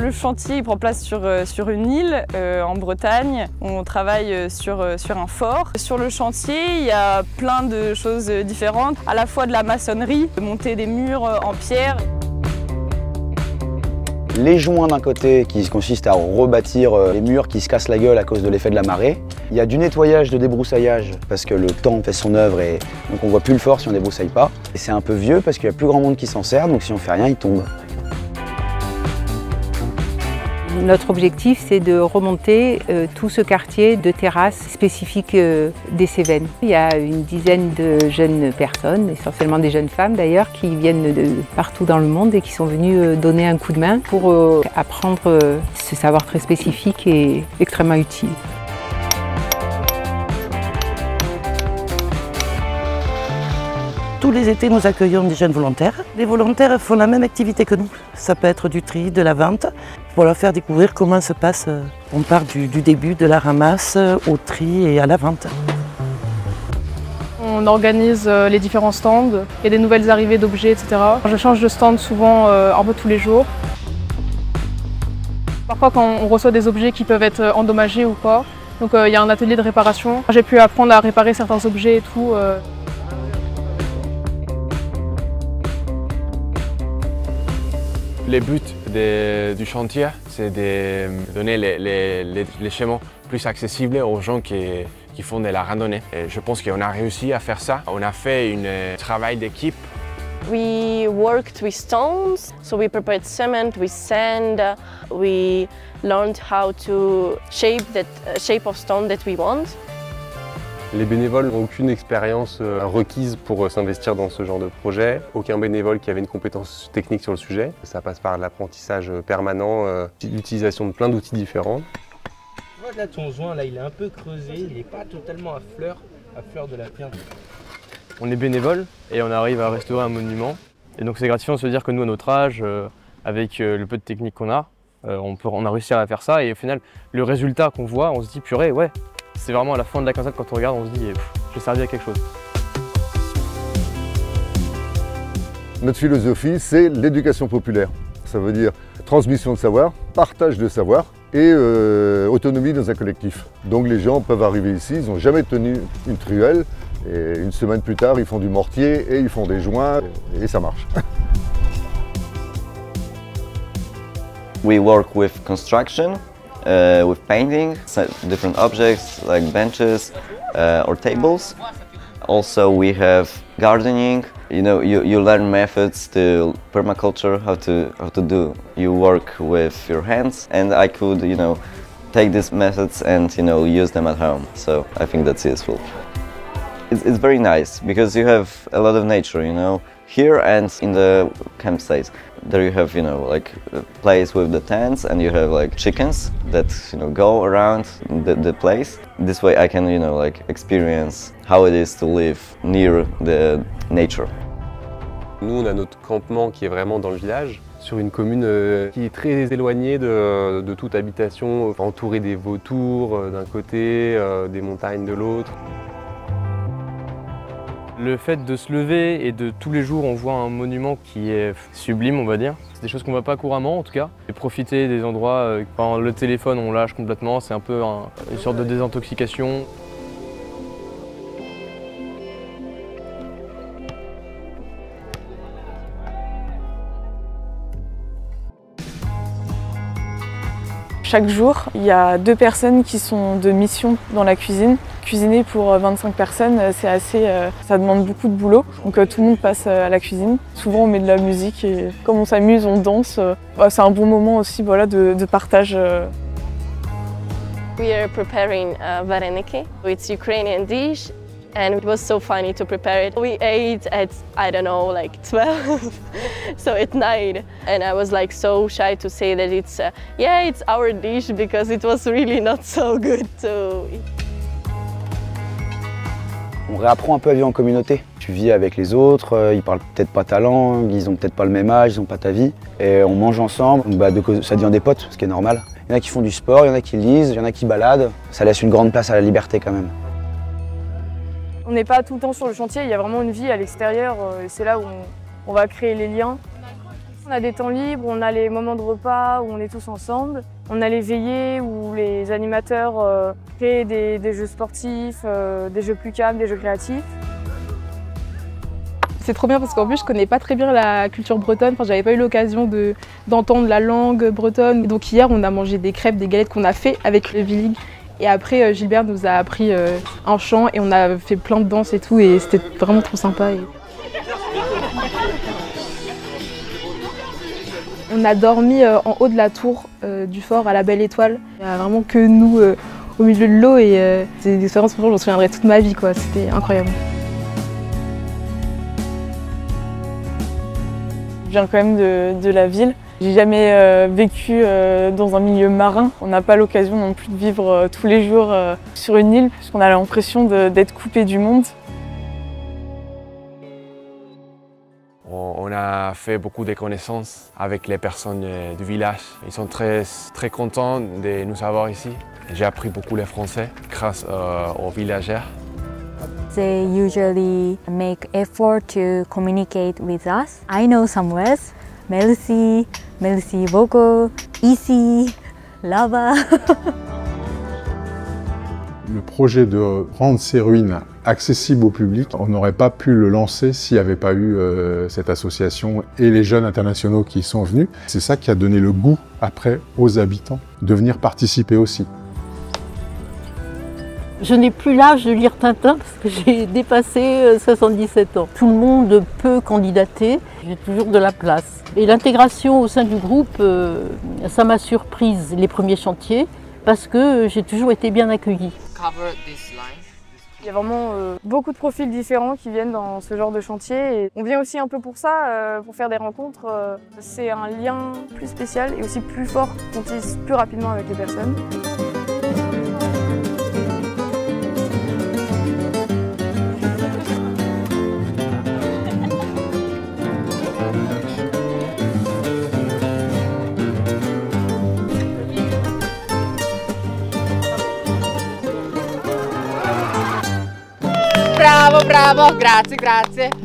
Le chantier il prend place sur une île en Bretagne. On travaille sur un fort. Sur le chantier, il y a plein de choses différentes, à la fois de la maçonnerie, de monter des murs en pierre. Les joints d'un côté qui consistent à rebâtir les murs qui se cassent la gueule à cause de l'effet de la marée. Il y a du nettoyage, de débroussaillage parce que le temps fait son œuvre et donc on voit plus le fort si on ne débroussaille pas. Et c'est un peu vieux parce qu'il y a plus grand monde qui s'en sert, donc si on fait rien, il tombe. Notre objectif, c'est de remonter tout ce quartier de terrasses spécifiques des Cévennes. Il y a une dizaine de jeunes personnes, essentiellement des jeunes femmes d'ailleurs, qui viennent de partout dans le monde et qui sont venues donner un coup de main pour apprendre ce savoir très spécifique et extrêmement utile. Tous les étés, nous accueillons des jeunes volontaires. Les volontaires font la même activité que nous. Ça peut être du tri, de la vente, pour leur faire découvrir comment se passe. On part du début de la ramasse au tri et à la vente. On organise les différents stands, il y a des nouvelles arrivées d'objets, etc. Je change de stand souvent un peu tous les jours. Parfois quand on reçoit des objets qui peuvent être endommagés ou quoi, donc il y a un atelier de réparation. J'ai pu apprendre à réparer certains objets et tout. Le but du chantier, c'est de donner les schémas plus accessibles aux gens qui font de la randonnée. Et je pense qu'on a réussi à faire ça. On a fait un travail d'équipe. We worked with stones, so we prepared cement with sand. We learned how to shape that shape of stone that we want. Les bénévoles n'ont aucune expérience requise pour s'investir dans ce genre de projet. Aucun bénévole qui avait une compétence technique sur le sujet. Ça passe par l'apprentissage permanent, l'utilisation de plein d'outils différents. Tu vois là ton joint, là, il est un peu creusé, il n'est pas totalement à fleur de la pierre. On est bénévole et on arrive à restaurer un monument. Et donc c'est gratifiant de se dire que nous, à notre âge, avec le peu de technique qu'on a, on a réussi à faire ça. Et au final, le résultat qu'on voit, on se dit purée, ouais. C'est vraiment à la fin de la quinzaine quand on regarde, on se dit j'ai servi à quelque chose. Notre philosophie, c'est l'éducation populaire. Ça veut dire transmission de savoir, partage de savoir et autonomie dans un collectif. Donc les gens peuvent arriver ici, ils n'ont jamais tenu une truelle et une semaine plus tard, ils font du mortier et ils font des joints et ça marche. We work with construction. With painting, different objects like benches or tables. Also we have gardening. You know, you learn methods to permaculture, how to do. You work with your hands, and I could, you know, take these methods and, you know, use them at home. So I think that's useful. It's very nice because you have a lot of nature, you know, here and in the campsite. There you have, you know, like a place with the tents and you have like chickens that, you know, go around the place. This way I can, you know, like experience how it is to live near the nature. Nous, on a notre campement qui est vraiment dans le village, sur une commune qui est très éloignée de toute habitation, entourée des vautours d'un côté, des montagnes de l'autre. Le fait de se lever et de tous les jours on voit un monument qui est sublime, on va dire. C'est des choses qu'on ne voit pas couramment en tout cas. Et profiter des endroits, quand le téléphone on lâche complètement, c'est un peu une sorte de désintoxication. Chaque jour, il y a 2 personnes qui sont de mission dans la cuisine. Cuisiner pour 25 personnes, c'est assez, ça demande beaucoup de boulot. Donc tout le monde passe à la cuisine. Souvent on met de la musique et comme on s'amuse, on danse. C'est un bon moment aussi voilà, de partage. We are preparing vareniki. It's a Ukrainian dish. And it was so funny to prepare it. We ate at, I don't know, like 12, so at night. And I was like so shy to say that it's, yeah, it's our dish because it was really not so good to eat. On réapprend un peu à vivre en communauté. Tu vis avec les autres, ils parlent peut-être pas ta langue, ils ont peut-être pas le même âge, ils ont pas ta vie. Et on mange ensemble, donc ça devient des potes, ce qui est normal. Il y en a qui font du sport, il y en a qui lisent, il y en a qui baladent. Ça laisse une grande place à la liberté quand même. On n'est pas tout le temps sur le chantier, il y a vraiment une vie à l'extérieur et c'est là où on va créer les liens. On a des temps libres, on a les moments de repas où on est tous ensemble. On a les veillées où les animateurs créent des jeux sportifs, des jeux plus calmes, des jeux créatifs. C'est trop bien parce qu'en plus je connais pas très bien la culture bretonne, enfin, j'avais pas eu l'occasion d'entendre la langue bretonne. Donc hier on a mangé des crêpes, des galettes qu'on a fait avec le Villig. Et après Gilbert nous a appris un chant et on a fait plein de danses et tout et c'était vraiment trop sympa. On a dormi en haut de la tour du fort à la Belle Étoile. Il n'y a vraiment que nous au milieu de l'eau et c'est une expérience que je m'en souviendrai toute ma vie, quoi. C'était incroyable. Je viens quand même de la ville. J'ai jamais vécu dans un milieu marin. On n'a pas l'occasion non plus de vivre tous les jours sur une île, puisqu'on a l'impression d'être coupé du monde. On a fait beaucoup de connaissances avec les personnes du village. Ils sont très contents de nous avoir ici. J'ai appris beaucoup le français grâce aux villagers. They usually make effort to communicate with us. I know some words, merci, merci beaucoup, ici, là-bas. Le projet de rendre ces ruines accessibles au public, on n'aurait pas pu le lancer s'il n'y avait pas eu cette association et les jeunes internationaux qui y sont venus. C'est ça qui a donné le goût après aux habitants de venir participer aussi. Je n'ai plus l'âge de lire Tintin parce que j'ai dépassé 77 ans. Tout le monde peut candidater, j'ai toujours de la place. Et l'intégration au sein du groupe, ça m'a surprise les premiers chantiers parce que j'ai toujours été bien accueillie. Il y a vraiment beaucoup de profils différents qui viennent dans ce genre de chantier. Et on vient aussi un peu pour ça, pour faire des rencontres. C'est un lien plus spécial et aussi plus fort qu'on tisse plus rapidement avec les personnes. Bravo, bravo, grazie, grazie.